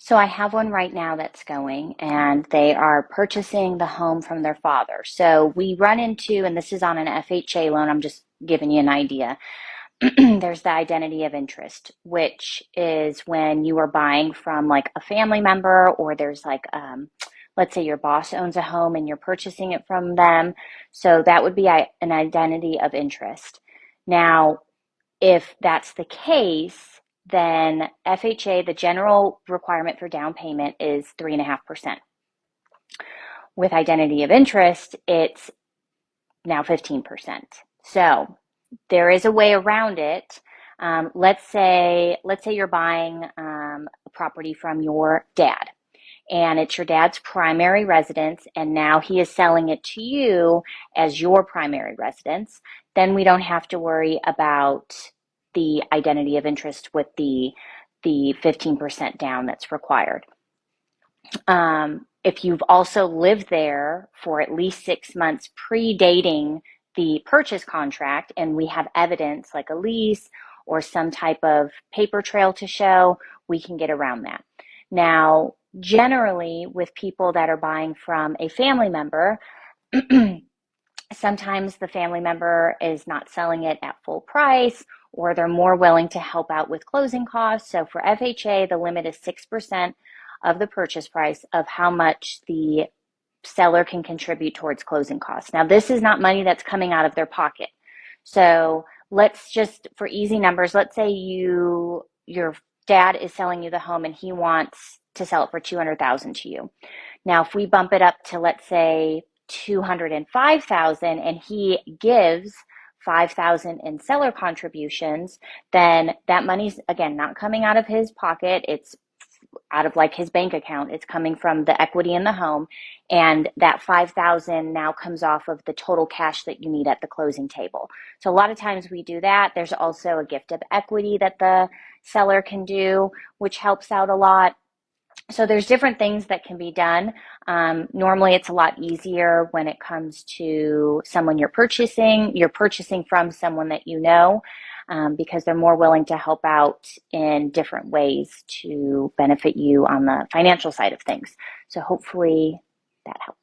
So I have one right now that's going, and they are purchasing the home from their father. So we run into, and this is on an FHA loan, I'm just giving you an idea. There's the identity of interest, which is when you are buying from like a family member, or there's like, let's say your boss owns a home and you're purchasing it from them. So that would be an identity of interest. Now, if that's the case, then FHA, the general requirement for down payment is 3.5%. With identity of interest, it's now 15%. So there is a way around it. Let's say you're buying a property from your dad, and it's your dad's primary residence, and now he is selling it to you as your primary residence. Then we don't have to worry about the identity of interest with the 15% down that's required. If you've also lived there for at least 6 months predating the purchase contract, and we have evidence like a lease or some type of paper trail to show, we can get around that. Now, generally, with people that are buying from a family member, sometimes the family member is not selling it at full price, or they're more willing to help out with closing costs. So for FHA, the limit is 6% of the purchase price of how much the seller can contribute towards closing costs. Now, this is not money that's coming out of their pocket. So let's just, for easy numbers, let's say your dad is selling you the home and he wants to sell it for $200,000 to you. Now, if we bump it up to, let's say, $205,000, and he gives $5,000 in seller contributions, then that money's, again, not coming out of his pocket. It's out of like his bank account. It's coming from the equity in the home, and that $5,000 now comes off of the total cash that you need at the closing table. So a lot of times we do that. There's also a gift of equity that the seller can do, which helps out a lot. So there's different things that can be done. Normally it's a lot easier when it comes to someone you're purchasing. You're purchasing from someone that you know, because they're more willing to help out in different ways to benefit you on the financial side of things. So hopefully that helps.